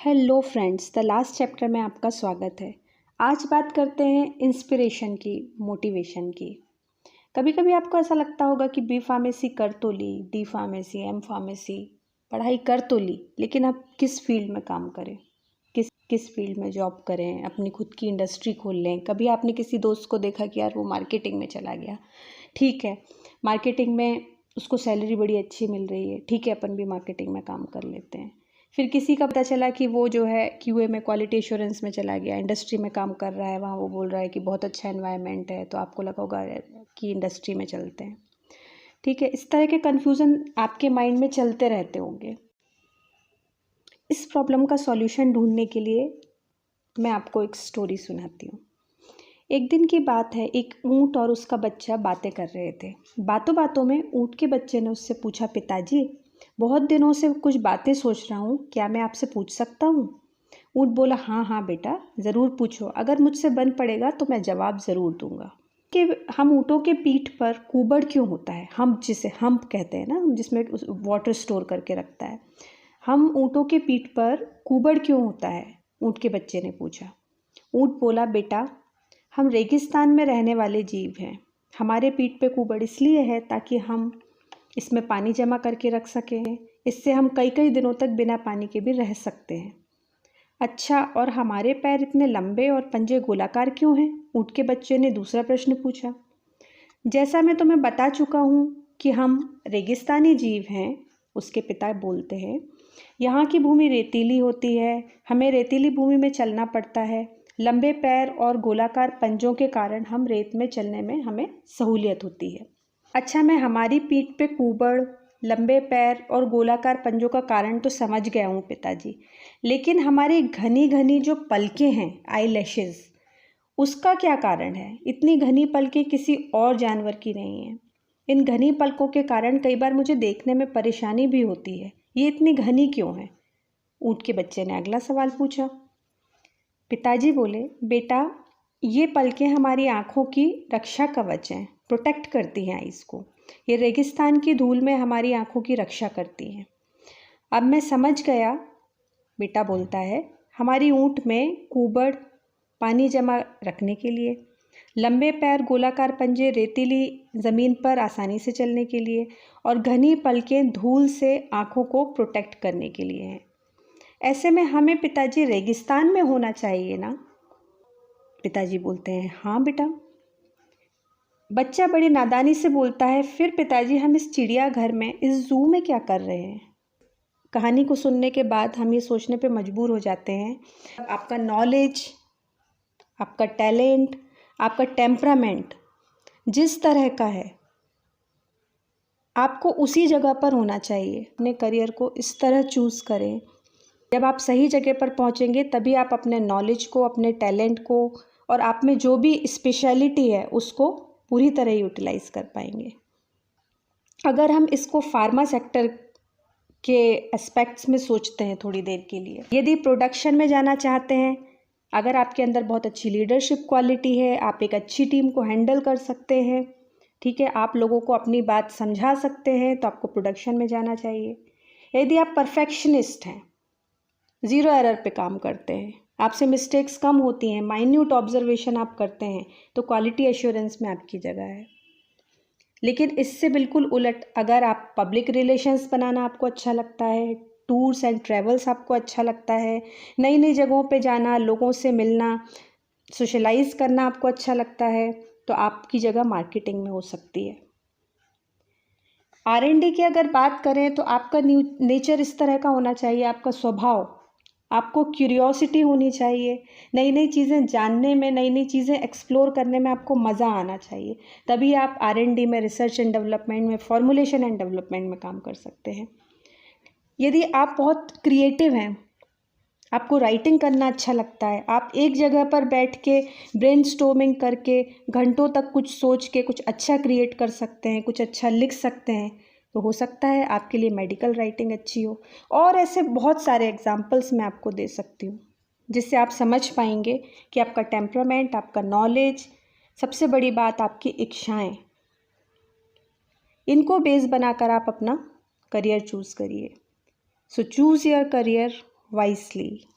Hello friends, the last chapter में आपका स्वागत है। आज बात करते हैं इंस्पिरेशन की, मोटिवेशन की। कभी कभी आपको ऐसा लगता होगा कि बी फार्मेसी कर तो ली, डी फार्मेसी, एम फार्मेसी पढ़ाई कर तो ली, लेकिन अब किस फील्ड में काम करें, किस फील्ड में जॉब करें, अपनी खुद की इंडस्ट्री खोल लें। कभी आपने किसी दोस्त को देखा कि यार वो मार्केटिंग में चला गया, ठीक है, मार्केटिंग में उसको सैलरी बड़ी अच्छी मिल रही है, ठीक है, अपन भी मार्केटिंग में काम कर लेते हैं। फिर किसी का पता चला कि वो जो है क्यूए में, क्वालिटी एश्योरेंस में चला गया, इंडस्ट्री में काम कर रहा है, वहाँ वो बोल रहा है कि बहुत अच्छा एनवायरनमेंट है, तो आपको लगा होगा कि इंडस्ट्री में चलते हैं, ठीक है। इस तरह के कन्फ्यूज़न आपके माइंड में चलते रहते होंगे। इस प्रॉब्लम का सॉल्यूशन ढूंढने के लिए मैं आपको एक स्टोरी सुनाती हूँ। एक दिन की बात है, एक ऊँट और उसका बच्चा बातें कर रहे थे। बातों बातों में ऊँट के बच्चे ने उससे पूछा, पिताजी, बहुत दिनों से कुछ बातें सोच रहा हूँ, क्या मैं आपसे पूछ सकता हूँ? ऊँट बोला, हाँ हाँ बेटा, ज़रूर पूछो, अगर मुझसे बन पड़ेगा तो मैं जवाब ज़रूर दूंगा। कि हम ऊँटों के पीठ पर कुबड़ क्यों होता है? हम जिसे हम्प कहते हैं ना, जिसमें वाटर स्टोर करके रखता है, हम ऊँटों के पीठ पर कुबड़ क्यों होता है? ऊँट के बच्चे ने पूछा। ऊँट बोला, बेटा, हम रेगिस्तान में रहने वाले जीव हैं। हमारे पीठ पे कुबड़ इसलिए है ताकि हम इसमें पानी जमा करके रख सकें। इससे हम कई कई दिनों तक बिना पानी के भी रह सकते हैं। अच्छा, और हमारे पैर इतने लंबे और पंजे गोलाकार क्यों हैं? ऊँट के बच्चे ने दूसरा प्रश्न पूछा। जैसा मैं तुम्हें बता चुका हूँ कि हम रेगिस्तानी जीव हैं, उसके पिता बोलते हैं। यहाँ की भूमि रेतीली होती है, हमें रेतीली भूमि में चलना पड़ता है। लंबे पैर और गोलाकार पंजों के कारण हम रेत में चलने में हमें सहूलियत होती है। अच्छा, मैं हमारी पीठ पे कुबड़, लंबे पैर और गोलाकार पंजों का कारण तो समझ गया हूँ पिताजी, लेकिन हमारी घनी घनी जो पलकें हैं, आई लैशेज़, उसका क्या कारण है? इतनी घनी पलकें किसी और जानवर की नहीं है। इन घनी पलकों के कारण कई बार मुझे देखने में परेशानी भी होती है। ये इतनी घनी क्यों है? ऊँट के बच्चे ने अगला सवाल पूछा। पिताजी बोले, बेटा, ये पलकें हमारी आँखों की रक्षा कवच हैं, प्रोटेक्ट करती हैं आइज़ को। ये रेगिस्तान की धूल में हमारी आँखों की रक्षा करती हैं। अब मैं समझ गया, बेटा बोलता है, हमारी ऊँट में कुबड़ पानी जमा रखने के लिए, लंबे पैर गोलाकार पंजे रेतीली ज़मीन पर आसानी से चलने के लिए, और घनी पलकें धूल से आँखों को प्रोटेक्ट करने के लिए हैं। ऐसे में हमें पिताजी रेगिस्तान में होना चाहिए ना? पिताजी बोलते हैं, हाँ बेटा। बच्चा बड़ी नादानी से बोलता है, फिर पिताजी, हम इस चिड़ियाघर में, इस जू में क्या कर रहे हैं? कहानी को सुनने के बाद हम ये सोचने पे मजबूर हो जाते हैं, आपका नॉलेज, आपका टैलेंट, आपका टेम्परामेंट जिस तरह का है, आपको उसी जगह पर होना चाहिए। अपने करियर को इस तरह चूज़ करें, जब आप सही जगह पर पहुंचेंगे तभी आप अपने नॉलेज को, अपने टैलेंट को और आप में जो भी स्पेशलिटी है उसको पूरी तरह यूटिलाइज कर पाएंगे। अगर हम इसको फार्मा सेक्टर के एस्पेक्ट्स में सोचते हैं थोड़ी देर के लिए, यदि प्रोडक्शन में जाना चाहते हैं, अगर आपके अंदर बहुत अच्छी लीडरशिप क्वालिटी है, आप एक अच्छी टीम को हैंडल कर सकते हैं, ठीक है, आप लोगों को अपनी बात समझा सकते हैं, तो आपको प्रोडक्शन में जाना चाहिए। यदि आप परफेक्शनिस्ट हैं, ज़ीरो एरर पे काम करते हैं, आपसे मिस्टेक्स कम होती हैं, माइन्यूट ऑब्जर्वेशन आप करते हैं, तो क्वालिटी एश्योरेंस में आपकी जगह है। लेकिन इससे बिल्कुल उलट, अगर आप पब्लिक रिलेशंस बनाना आपको अच्छा लगता है, टूर्स एंड ट्रैवल्स आपको अच्छा लगता है, नई नई जगहों पे जाना, लोगों से मिलना, सोशलाइज करना आपको अच्छा लगता है, तो आपकी जगह मार्केटिंग में हो सकती है। R&D की अगर बात करें तो आपका नेचर इस तरह का होना चाहिए, आपका स्वभाव, आपको क्यूरियोसिटी होनी चाहिए, नई नई चीज़ें जानने में, नई नई चीज़ें एक्सप्लोर करने में आपको मज़ा आना चाहिए। तभी आप R&D में, रिसर्च एंड डेवलपमेंट में, फॉर्मुलेशन एंड डेवलपमेंट में काम कर सकते हैं। यदि आप बहुत क्रिएटिव हैं, आपको राइटिंग करना अच्छा लगता है, आप एक जगह पर बैठ के ब्रेनस्टॉर्मिंग करके घंटों तक कुछ सोच के कुछ अच्छा क्रिएट कर सकते हैं, कुछ अच्छा लिख सकते हैं, तो हो सकता है आपके लिए मेडिकल राइटिंग अच्छी हो। और ऐसे बहुत सारे एग्जाम्पल्स मैं आपको दे सकती हूँ, जिससे आप समझ पाएंगे कि आपका टेम्परामेंट, आपका नॉलेज, सबसे बड़ी बात आपकी इच्छाएं, इनको बेस बनाकर आप अपना करियर चूज़ करिए। सो चूज़ योर करियर wisely.